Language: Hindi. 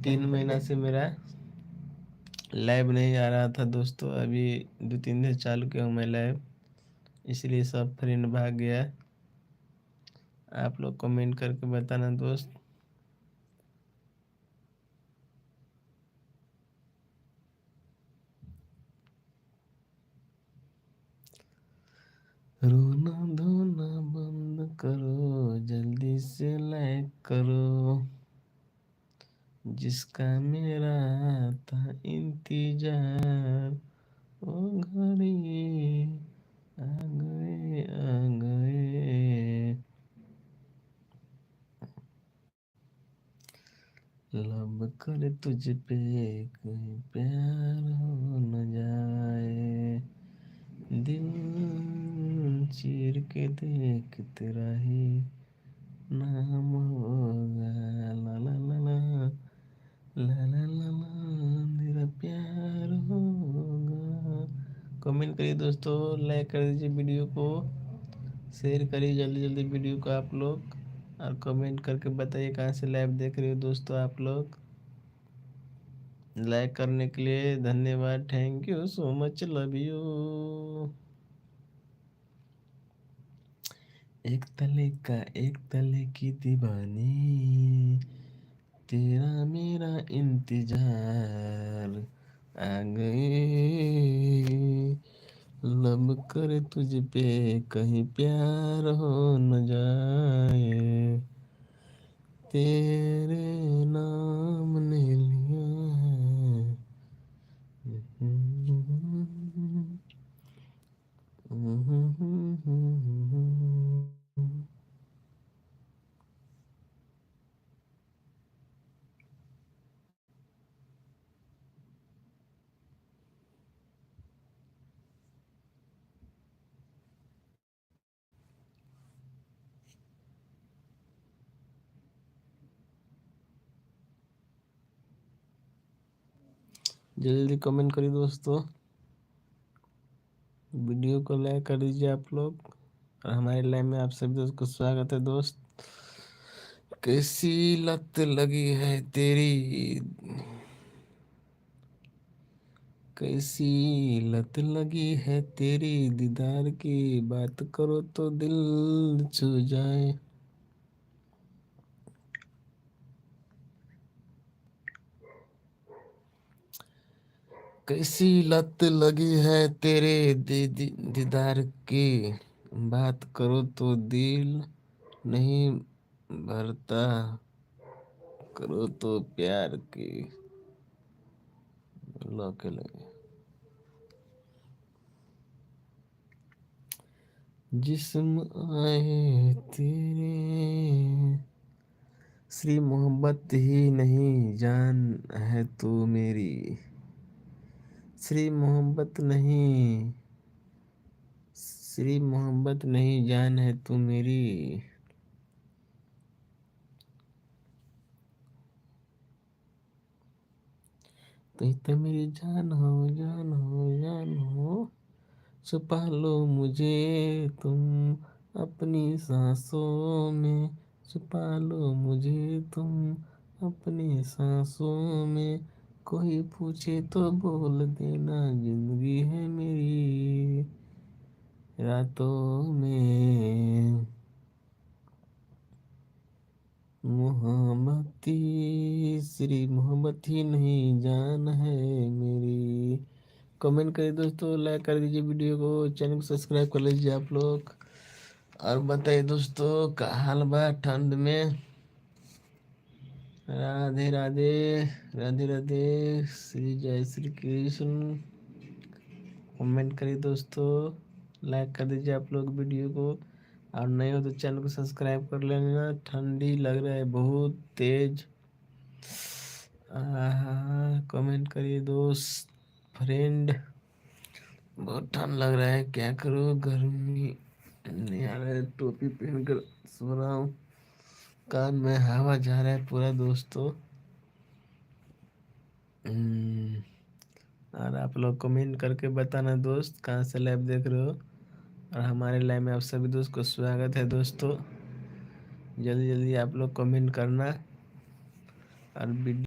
3 महीना से मेरा लाइव नहीं आ रहा था दोस्तों। अभी 2-3 दिन चालू किया हूँ मैं लाइव, इसलिए सब फ्रेंड भाग गया। आप लोग कमेंट करके बताना दोस्त। रोना धोना बंद करो, जल्दी से लाइक करो, जिसका मेरा था इंतजार, ओ घड़ी आ गए आ गए। लब कर तुझ पे कहीं प्यार हो न जाए, दिल चीर के देख तेरा ही नाम होगा, ला ला ला ला ला ला ला ला, मेरा प्यार होगा। कमेंट करिए दोस्तों, लाइक कर दीजिए वीडियो को, शेयर करिए जल्दी जल्दी वीडियो को आप लोग, और कमेंट करके बताइए कहाँ से लाइव देख रहे हो दोस्तों आप लोग। लाइक करने के लिए धन्यवाद, thank you so much, love you. एक तले का एक तले की दीवानी, तेरा मेरा इंतजार, आ गए। लब कर तुझ पे कहीं प्यार हो न जाए, तेरे नाम ने लिया है। जल्दी कमेंट करिए दोस्तों, वीडियो को लाइक कर दीजिए आप लोग, और हमारे लाइव में आप सभी दोस्त को स्वागत है दोस्त। कैसी लत लगी है तेरी, कैसी लत लगी है तेरी दीदार की, बात करो तो दिल छू जाए। कैसी लत लगी है तेरे दीदार की, बात करो तो दिल नहीं भरता, करो तो प्यार की लो के लगे। जिस्म आए तेरे, श्री मोहब्बत ही नहीं जान है तू मेरी, श्री मोहब्बत नहीं, श्री मोहब्बत नहीं जान है तू मेरी। तुम तो मेरी जान हो जान हो जान हो, छुपा लो मुझे तुम अपनी सांसों में, छुपा लो मुझे तुम अपनी सांसों में, कोई पूछे तो बोल देना जिंदगी है मेरी रातों में, मोहब्बती श्री मोहब्बत ही नहीं जान है मेरी। कमेंट करिए दोस्तों, लाइक कर दीजिए वीडियो को, चैनल को सब्सक्राइब कर लीजिए आप लोग, और बताइए दोस्तों का हाल बा ठंड में। राधे राधे, राधे राधे, श्री जय श्री कृष्ण। कमेंट करिए दोस्तों, लाइक कर दीजिए आप लोग वीडियो को, और नए हो तो चैनल को सब्सक्राइब कर लेना। ठंडी लग रहा है बहुत तेज। कमेंट करिए दोस्त फ्रेंड, बहुत ठंड लग रहा है, क्या करूँ, गर्मी नहीं आ रहा है, टोपी पहन कर सो रहा हूँ, कान में हवा जा रहा है पूरा दोस्तों। और आप लोग कमेंट करके बताना दोस्त कहाँ से लाइव देख रहे हो, और हमारे लाइव में आप सभी दोस्त को स्वागत है दोस्तों। जल्दी जल्दी आप लोग कमेंट करना, और वीडियो